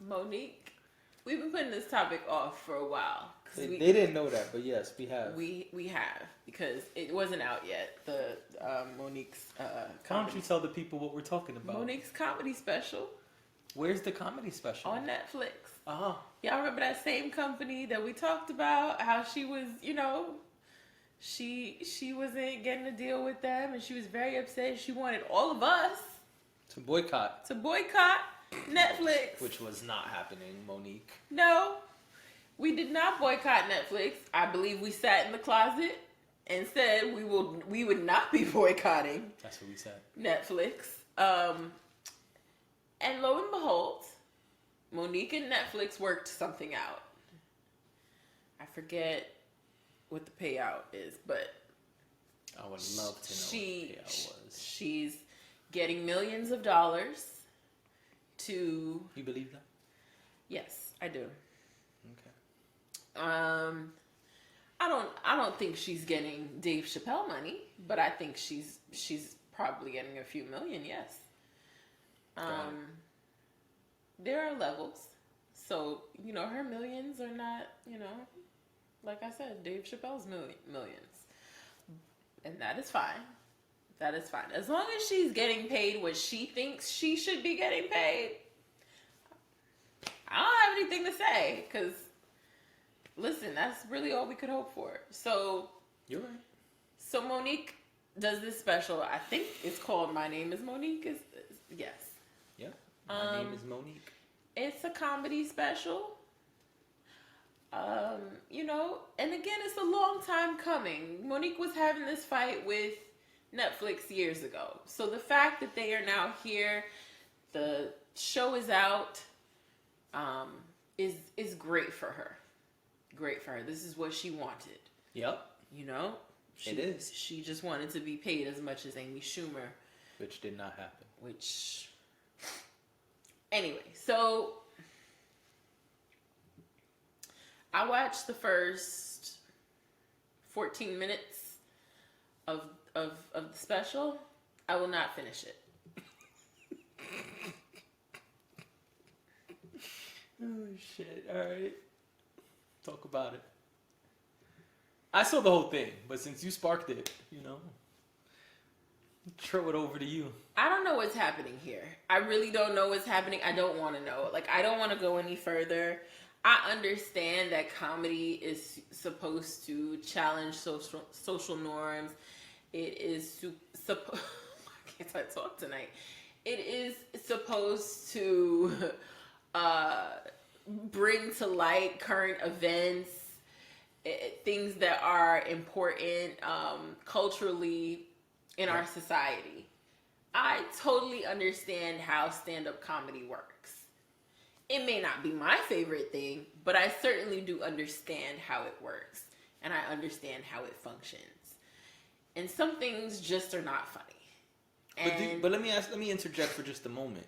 Monique, we've been putting this topic off for a while. They didn't know that, but yes, we have. We have, because it wasn't out yet. The Monique's Why don't you tell the people what we're talking about? Monique's comedy special Where's the comedy special? on Netflix. Uh-huh. Y'all remember that same company that we talked about? How she was, she wasn't getting a deal with them, and she was very upset. She wanted all of us To boycott. Netflix. Which was not happening, Monique. No, we did not boycott Netflix. I believe we sat in the closet and said we would not be boycotting That's what we said. Netflix. And lo and behold, Monique and Netflix worked something out. I forget what the payout is, but I would love to know what the payout was. She's getting millions of dollars to... You believe that? Yes, I do. Okay. I don't think she's getting Dave Chappelle money, but I think she's probably getting a few million, yes. There are levels. So, her millions are not, like I said, Dave Chappelle's millions. And that is fine. That is fine. As long as she's getting paid what she thinks she should be getting paid, I don't have anything to say. Because, listen, that's really all we could hope for. So, you're right. So Monique does this special. I think it's called My Name is Monique. Yes. Yeah. My name is Monique. It's a comedy special. And again, it's a long time coming. Monique was having this fight with Netflix years ago. So the fact that they are now here, the show is out, is great for her. Great for her. This is what she wanted. Yep. It is. She just wanted to be paid as much as Amy Schumer. Which did not happen. Anyway, so I watched the first 14 minutes of the special. I will not finish it. Oh, shit. All right. Talk about it. I saw the whole thing, but since you sparked it, throw it over to you. I don't know what's happening here. I really don't know what's happening. I don't want to know. I don't want to go any further. I understand that comedy is supposed to challenge social norms. It is I can't talk tonight. It is supposed to bring to light current events, things that are important culturally in our society. I totally understand how stand-up comedy works. It may not be my favorite thing, but I certainly do understand how it works, and I understand how it functions. And some things just are not funny. But let me interject for just a moment.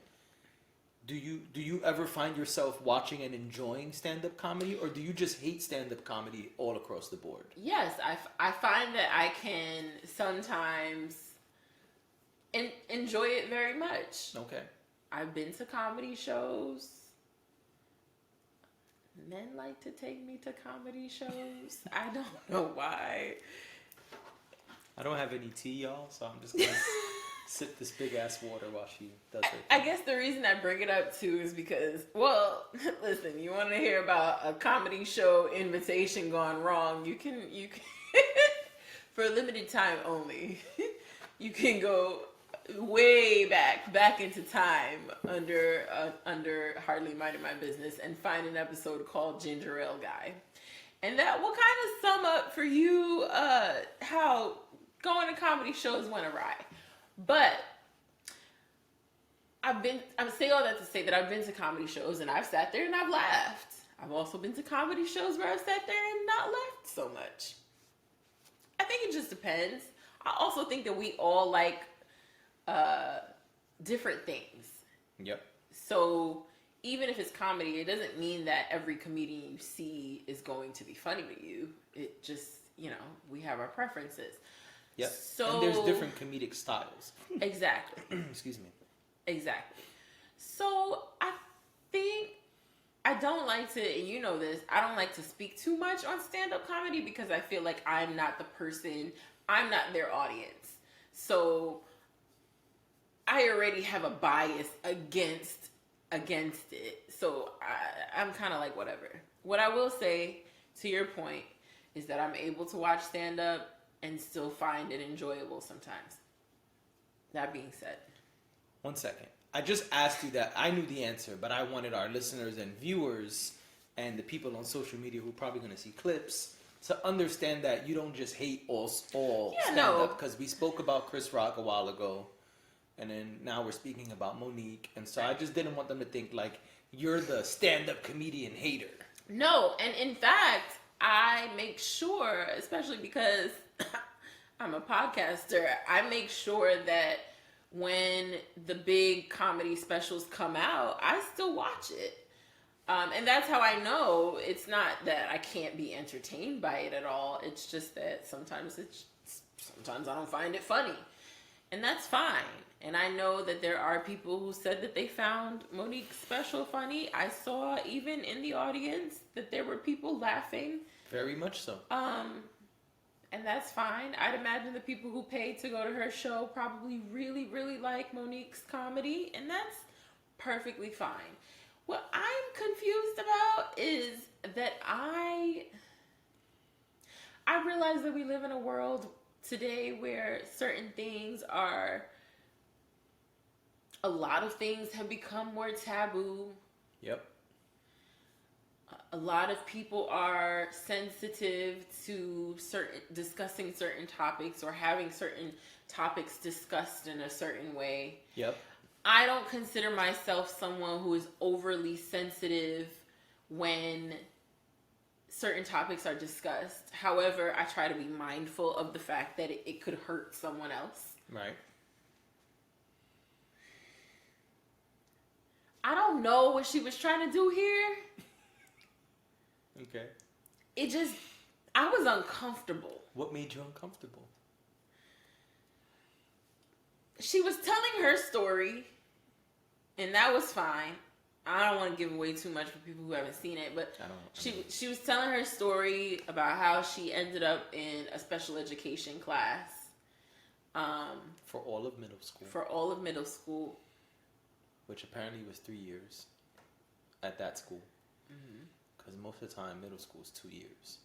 Do you ever find yourself watching and enjoying stand-up comedy, or do you just hate stand-up comedy all across the board? Yes, I find that I can sometimes enjoy it very much. Okay. I've been to comedy shows. Men like to take me to comedy shows. I don't know why. I don't have any tea, y'all, so I'm just gonna sip this big ass water while she does it. I guess the reason I bring it up too is because, well, listen, you want to hear about a comedy show invitation gone wrong? You can for a limited time only. You can go way back into time under Hardly Minding My Business and find an episode called Ginger Ale Guy, and that will kind of sum up for you how going to comedy shows went awry. But I'm saying all that to say that I've been to comedy shows and I've sat there and I've laughed. I've also been to comedy shows where I've sat there and not laughed so much. I think it just depends. I also think that we all like different things. Yep. So even if it's comedy, it doesn't mean that every comedian you see is going to be funny to you. It just, we have our preferences. Yep. So, and there's different comedic styles. Exactly. Excuse me. Exactly. So I think don't like to, and you know this, I don't like to speak too much on stand-up comedy because I feel like I'm not the person, I'm not their audience. So I already have a bias against it. So I'm kind of like, whatever. What I will say, to your point, is that I'm able to watch stand-up and still find it enjoyable sometimes. That being said. 1 second. I just asked you that. I knew the answer, but I wanted our listeners and viewers and the people on social media who are probably going to see clips to understand that you don't just hate all stand-up. Because we spoke about Chris Rock a while ago, and then now we're speaking about Monique. And so I just didn't want them to think like you're the stand-up comedian hater. No, and in fact, I make sure, especially because I'm a podcaster, I make sure that when the big comedy specials come out, I still watch it. And that's how I know it's not that I can't be entertained by it at all. It's just that sometimes I don't find it funny. And that's fine. And I know that there are people who said that they found Monique's special funny. I saw even in the audience that there were people laughing. Very much so. And that's fine. I'd imagine the people who paid to go to her show probably really, really like Monique's comedy, and that's perfectly fine. What I'm confused about is that I realize that we live in a world today where a lot of things have become more taboo. Yep. A lot of people are sensitive to discussing certain topics or having certain topics discussed in a certain way. Yep. I don't consider myself someone who is overly sensitive when certain topics are discussed. However, I try to be mindful of the fact that it could hurt someone else. Right. I don't know what she was trying to do here. Okay. I was uncomfortable. What made you uncomfortable? She was telling her story, and that was fine. I don't want to give away too much for people who haven't seen it, but she was telling her story about how she ended up in a special education class. For all of middle school. For all of middle school. Which apparently was 3 years at that school. Because most of the time, middle school is 2 years.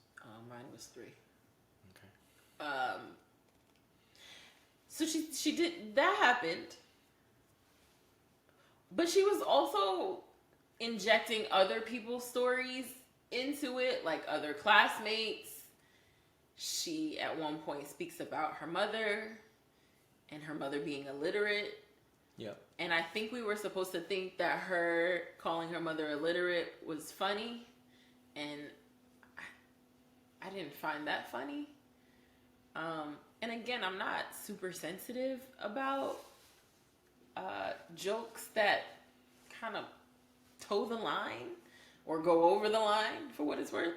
Mine was 3. Okay. So she did, that happened. But she was also injecting other people's stories into it, like other classmates. She, at one point, speaks about her mother and her mother being illiterate. Yep. And I think we were supposed to think that her calling her mother illiterate was funny. And I didn't find that funny. And again, I'm not super sensitive about jokes that kind of toe the line or go over the line, for what it's worth.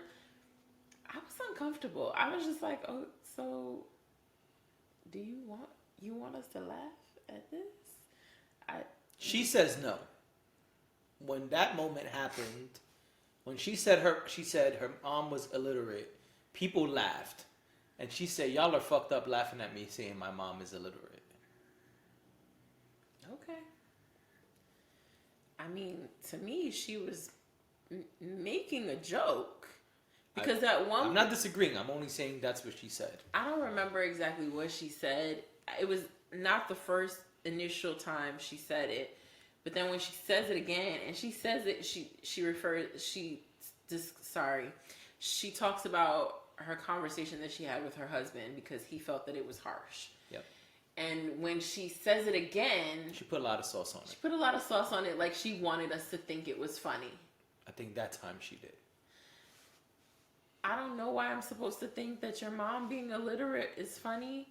I was uncomfortable. I was just like, oh, so do you want us to laugh at this? She says no. When that moment happened, when she said her mom was illiterate, people laughed. And she said, y'all are fucked up laughing at me saying my mom is illiterate. Okay. I mean, to me, she was making a joke. Because I'm not disagreeing. I'm only saying that's what she said. I don't remember exactly what she said. It was not the first initial time she said it. But then when she says it again, and she says it, she talks about her conversation that she had with her husband because he felt that it was harsh. Yep. And when she says it again, she put a lot of sauce on it. She put a lot of sauce on it, like she wanted us to think it was funny. I think that time she did. I don't know why I'm supposed to think that your mom being illiterate is funny.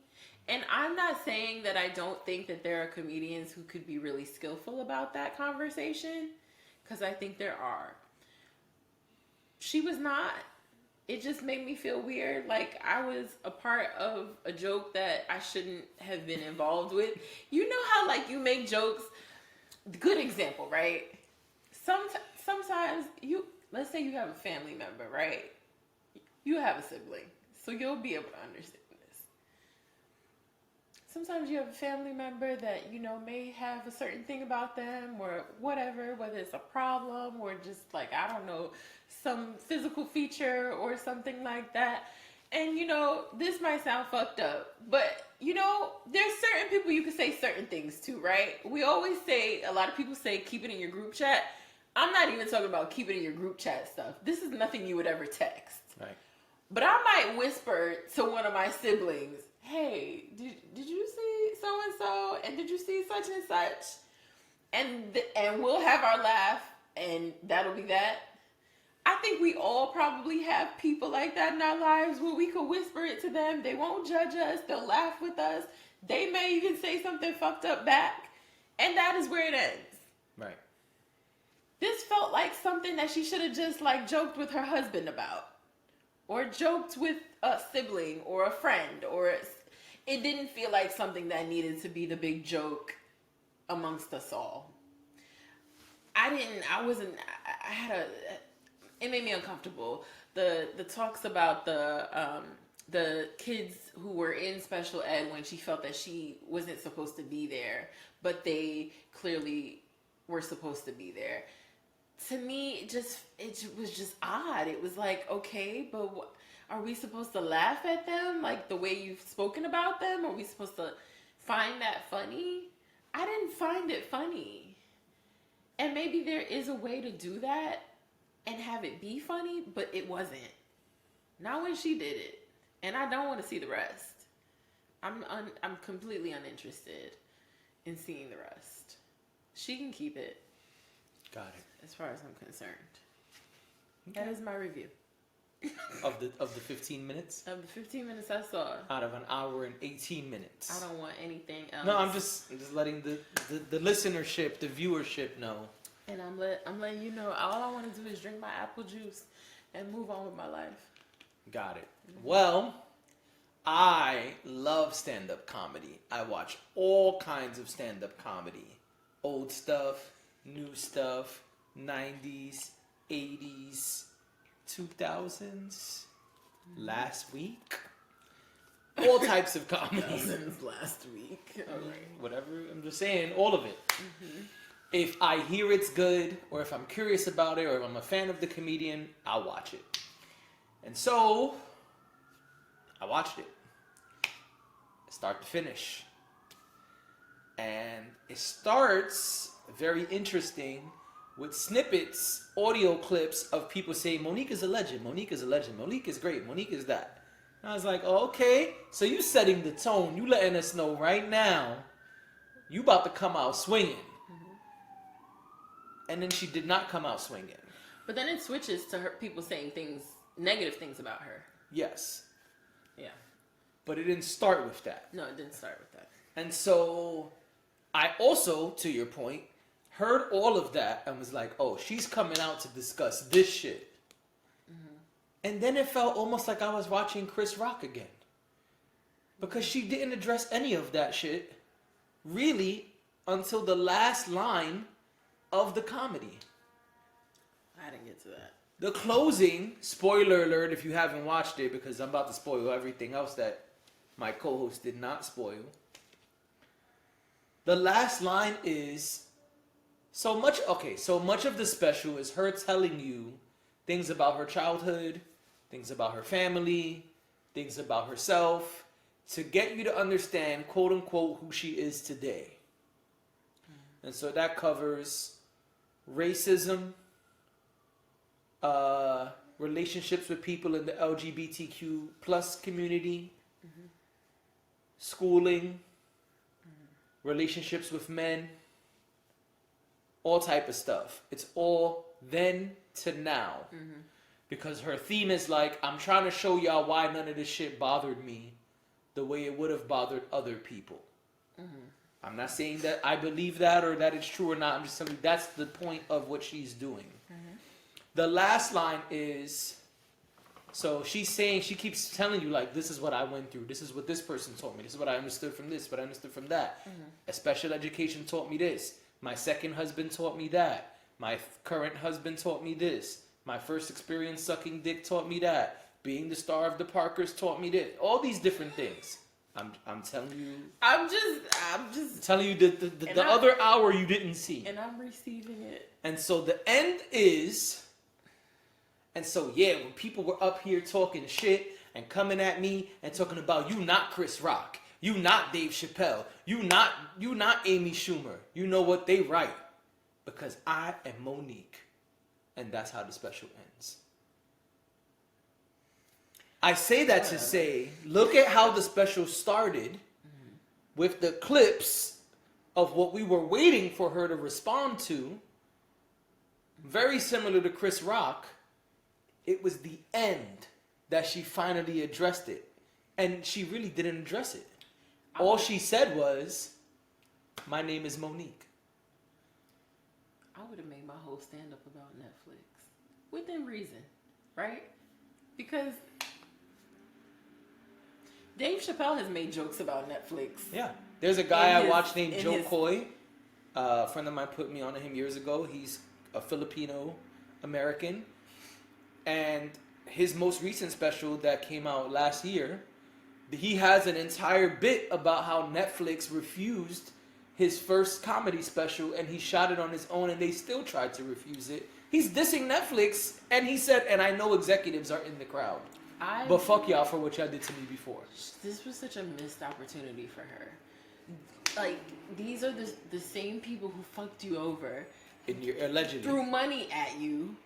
And I'm not saying that I don't think that there are comedians who could be really skillful about that conversation, because I think there are. She was not. It just made me feel weird. Like I was a part of a joke that I shouldn't have been involved with. You know how like you make jokes. Good example, right? Sometimes let's say you have a family member, right? You have a sibling, so you'll be able to understand this. Sometimes you have a family member that, may have a certain thing about them or whatever, whether it's a problem or just like, I don't know, some physical feature or something like that. And, this might sound fucked up, but, there's certain people you can say certain things to, right? We always say, a lot of people say, keep it in your group chat. I'm not even talking about keep it in your group chat stuff. This is nothing you would ever text. Right. But I might whisper to one of my siblings, hey, did you see so-and-so? And did you see such and such? And we'll have our laugh, and that'll be that. I think we all probably have people like that in our lives where we could whisper it to them. They won't judge us. They'll laugh with us. They may even say something fucked up back. And that is where it ends. Right. This felt like something that she should have just joked with her husband about. Or joked with a sibling or a friend. Or it didn't feel like something that needed to be the big joke amongst us all. It made me uncomfortable. The talks about the kids who were in special ed when she felt that she wasn't supposed to be there, but they clearly were supposed to be there. To me, it was just odd. It was like, okay, but are we supposed to laugh at them like the way you've spoken about them? Are we supposed to find that funny? I didn't find it funny. And maybe there is a way to do that and have it be funny, but it wasn't. Not when she did it. And I don't want to see the rest. I'm completely uninterested in seeing the rest. She can keep it. Got it. As far as I'm concerned. Okay. That is my review. Of the 15 minutes? Of the 15 minutes I saw. Out of an hour and 18 minutes. I don't want anything else. No, I'm just letting the listenership, the viewership know. And I'm letting you know, all I want to do is drink my apple juice and move on with my life. Got it. Well, I love stand-up comedy. I watch all kinds of stand-up comedy. Old stuff, new stuff, 90s, 80s, 2000s, last week. All types of comedy. Last week. All right. Whatever. I'm just saying, all of it. Mm-hmm. If I hear it's good, or if I'm curious about it, or if I'm a fan of the comedian, I'll watch it. And so, I watched it. Start to finish. And it starts very interesting with snippets, audio clips of people saying, Monique is a legend, Monique is a legend, Monique is great, Monique is that. And I was like, oh, okay, so you setting the tone, you letting us know right now, you about to come out swinging. And then she did not come out swinging. But then it switches to her people saying negative things about her. Yes. Yeah. But it didn't start with that. No, it didn't start with that. And so I also, to your point, heard all of that and was like, oh, she's coming out to discuss this shit. Mm-hmm. And then it felt almost like I was watching Chris Rock again. Because she didn't address any of that shit, really, until the last line of the comedy. I didn't get to that. The closing, spoiler alert if you haven't watched it, because I'm about to spoil everything else that my co-host did not spoil. The last line is so much of the special is her telling you things about her childhood, things about her family, things about herself, to get you to understand, quote unquote, who she is today. And so that covers racism, relationships with people in the LGBTQ plus community, schooling, relationships with men, all type of stuff. It's all then to now. Because her theme is like, I'm trying to show y'all why none of this shit bothered me the way it would have bothered other people. I'm not saying that I believe that or that it's true or not. I'm just telling you that's the point of what she's doing. The last line is, so she's saying, she keeps telling you like, this is what I went through. This is what this person told me. This is what I understood from this, what I understood from that. A special education taught me this. My second husband taught me that. My current husband taught me this. My first experience sucking dick taught me that. Being the star of the Parkers taught me that. All these different things. I'm telling you. I'm just Telling you the other hour you didn't see. And I'm receiving it. And so the end is. And so yeah, when people were up here talking shit and coming at me and talking about you not Chris Rock, you not Dave Chappelle, you not Amy Schumer. You know what? They right. Because I am Monique. And that's how the special ends. I say that to say, look at how the special started with the clips of what we were waiting for her to respond to. Very similar to Chris Rock. It was the end that she finally addressed it. And she really didn't address it. All she said was, my name is Monique. I would have made my whole stand-up about Netflix. Within reason, right? Because Dave Chappelle has made jokes about Netflix. Yeah. There's a guy I watched named Joe Coy. A friend of mine put me on him years ago. He's a Filipino American. And his most recent special that came out last year, he has an entire bit about how Netflix refused his first comedy special, and he shot it on his own, and they still tried to refuse it. He's dissing Netflix, and he said, and I know executives are in the crowd. But fuck y'all for what y'all did to me before. This was such a missed opportunity for her. Like, these are the same people who fucked you over. Allegedly. Threw money at you.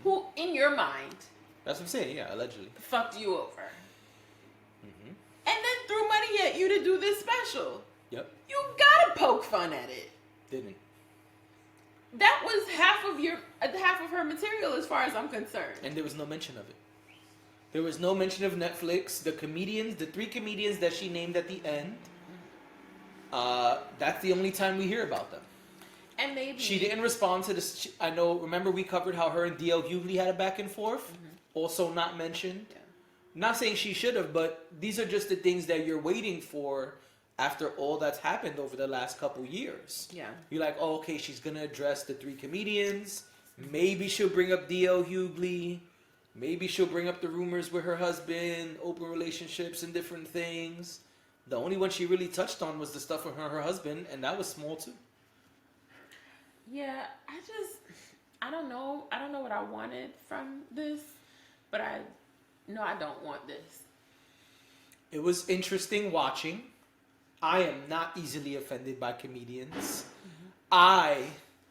Who, in your mind... That's what I'm saying, yeah, allegedly. Fucked you over. And then threw money at you to do this special. Yep. You gotta poke fun at it. Didn't. That was half of her material as far as I'm concerned. And there was no mention of it. There was no mention of Netflix. The comedians, the 3 comedians that she named at the end, that's the only time we hear about them. And maybe... She didn't respond to this. Remember we covered how her and D.L. Hughley had a back and forth? Also not mentioned. Yeah. Not saying she should have, but these are just the things that you're waiting for after all that's happened over the last couple years. Yeah. You're like, oh, okay, she's going to address the 3 comedians. Maybe she'll bring up D.L. Hughley. Maybe she'll bring up the rumors with her husband, open relationships and different things. The only one she really touched on was the stuff with her husband, and that was small too. Yeah, I don't know. I don't know what I wanted from this, but I don't want this. It was interesting watching. I am not easily offended by comedians. I,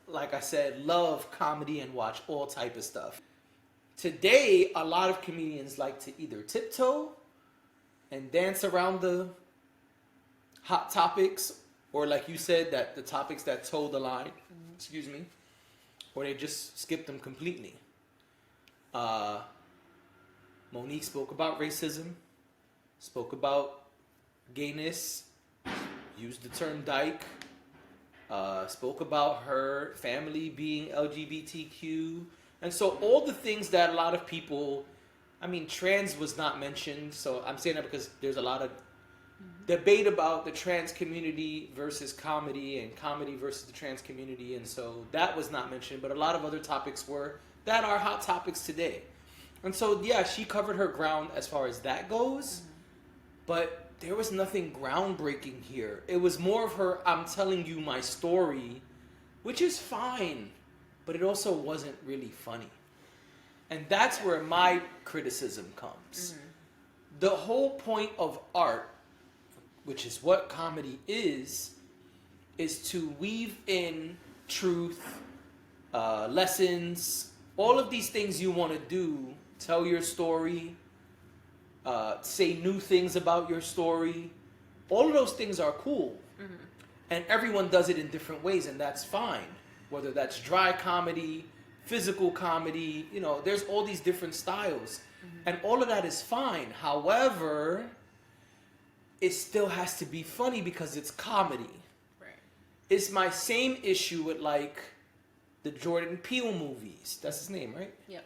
like I said, love comedy and watch all type of stuff. Today, a lot of comedians like to either tiptoe and dance around the hot topics, or like you said, that the topics that toe the line, excuse me, or they just skip them completely. Monique spoke about racism, spoke about gayness, used the term dyke, spoke about her family being LGBTQ. And so all the things that a lot of people, trans was not mentioned. So I'm saying that because there's a lot of debate about the trans community versus comedy and comedy versus the trans community. And so that was not mentioned, but a lot of other topics were that are hot topics today. And so, yeah, she covered her ground as far as that goes, but there was nothing groundbreaking here. It was more of her, I'm telling you my story, which is fine. But it also wasn't really funny. And that's where my criticism comes. The whole point of art, which is what comedy is to weave in truth, lessons, all of these things you want to do, tell your story, say new things about your story. All of those things are cool. And everyone does it in different ways, and that's fine. Whether that's dry comedy, physical comedy, there's all these different styles. And all of that is fine. However, it still has to be funny because it's comedy. Right. It's my same issue with like the Jordan Peele movies. That's his name, right? Yep.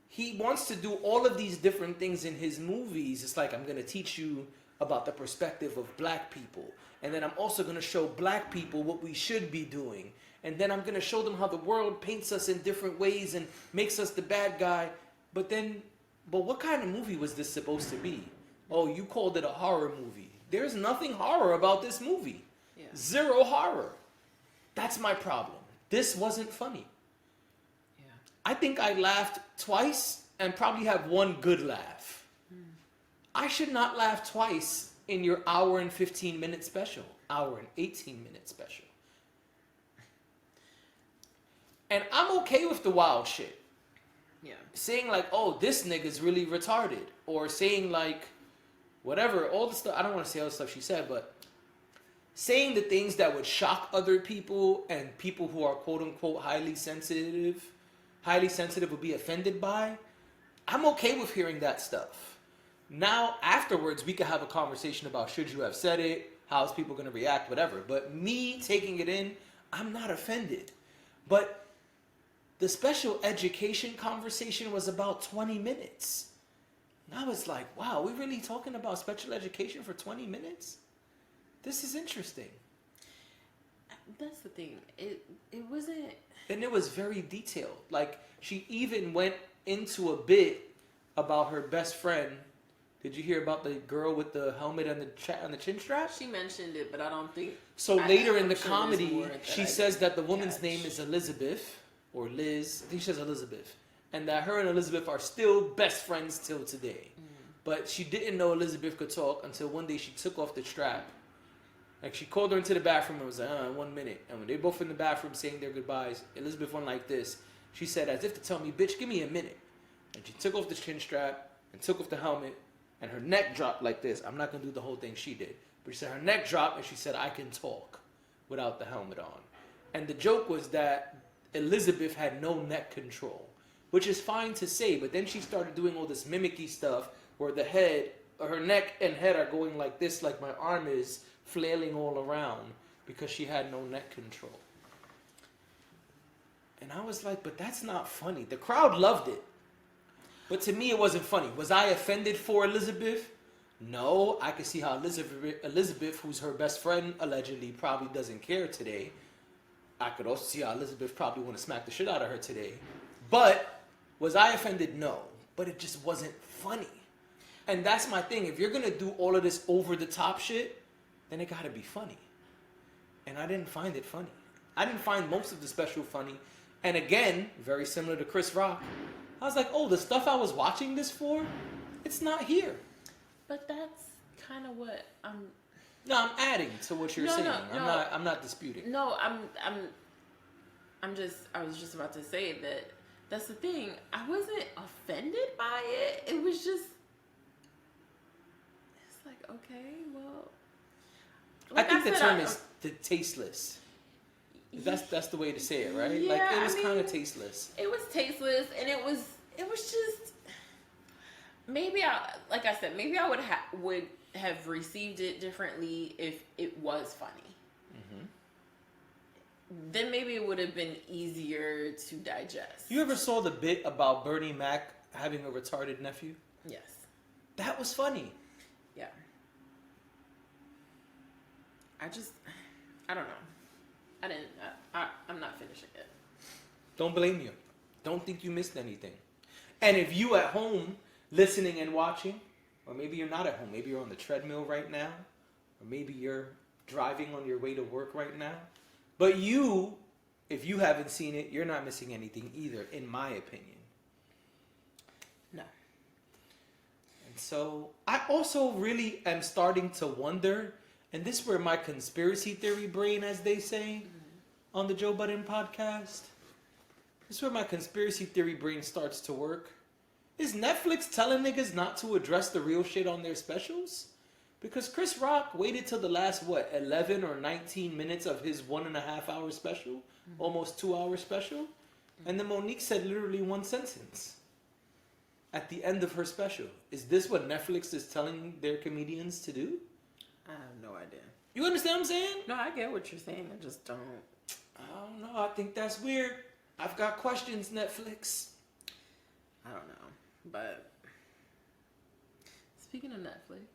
He wants to do all of these different things in his movies. It's like, I'm going to teach you about the perspective of black people. And then I'm also going to show black people what we should be doing. and then I'm gonna show them how the world paints us in different ways and makes us the bad guy. But what kind of movie was this supposed to be? Oh, you called it a horror movie. There's nothing horror about this movie. Yeah. Zero horror. That's my problem. This wasn't funny. Yeah. I think I laughed twice and probably have one good laugh. I should not laugh twice in your hour and 15-minute special, hour and 18-minute special. And I'm okay with the wild shit. Yeah. Saying like, oh, this nigga's really retarded. Or saying like, whatever, all the stuff, I don't want to say all the stuff she said, but saying the things that would shock other people and people who are quote unquote highly sensitive would be offended by, I'm okay with hearing that stuff. Now, afterwards, we could have a conversation about should you have said it, how's people going to react, whatever. But me taking it in, I'm not offended. But the special education conversation was about 20 minutes. And I was like, wow, we're really talking about special education for 20 minutes? This is interesting. That's the thing. It wasn't. And it was very detailed. Like, she even went into a bit about her best friend. Did you hear about the girl with the helmet and the chin strap? She mentioned it, but I don't think. So later in the I'm sure there's comedy, more that she I says didn't that the woman's catch. name is Elizabeth, or Liz. I think she says Elizabeth. And that her and Elizabeth are still best friends till today. But she didn't know Elizabeth could talk until one day she took off the strap. Like, she called her into the bathroom and was like, 1 minute. And when they both in the bathroom saying their goodbyes, Elizabeth went like this. She said, as if to tell me, bitch, give me a minute. And she took off the chin strap and took off the helmet, and her neck dropped like this. I'm not going to do the whole thing she did. But she said her neck dropped, and she said, I can talk without the helmet on. And the joke was that Elizabeth had no neck control, which is fine to say, but then she started doing all this mimicky stuff where the head, her neck and head are going like this, like my arm is flailing all around because she had no neck control. And I was like, but that's not funny. The crowd loved it. But to me, it wasn't funny. Was I offended for Elizabeth? No. I could see how Elizabeth, who's her best friend, allegedly probably doesn't care today. I could also see how Elizabeth probably want to smack the shit out of her today. But was I offended? No. But it just wasn't funny. And that's my thing. If you're going to do all of this over-the-top shit, then it got to be funny. And I didn't find it funny. I didn't find most of the special funny. And again, very similar to Chris Rock, I was like, oh, the stuff I was watching this for, it's not here. But that's kind of what I'm. No, I'm adding to what you're saying. I'm not disputing. No, I was just about to say that that's the thing. I wasn't offended by it. It was just, it's like, okay, well. I think the term is tasteless. That's the way to say it, right? Yeah, like, it was kind of tasteless. It was tasteless, and it was just, maybe like I said, maybe I would have received it differently if it was funny. Mm-hmm. Then maybe it would have been easier to digest. You ever saw the bit about Bernie Mac having a retarded nephew? Yes. That was funny. Yeah. I don't know. I'm not finishing it. Don't blame you. Don't think you missed anything. And if you at home listening and watching, or maybe you're not at home, maybe you're on the treadmill right now, or maybe you're driving on your way to work right now, but if you haven't seen it, you're not missing anything either, in my opinion. No. And so I also really am starting to wonder, and this is where my conspiracy theory brain, as they say, on the Joe Budden podcast, this is where my conspiracy theory brain starts to work. Is Netflix telling niggas not to address the real shit on their specials? Because Chris Rock waited till the last, 11 or 19 minutes of his 1.5 hour special, almost 2 hour special, and then Monique said literally one sentence at the end of her special. Is this what Netflix is telling their comedians to do? I have no idea. You understand what I'm saying? No, I get what you're saying. I just don't. I don't know. I think that's weird. I've got questions, Netflix. I don't know. But speaking of Netflix,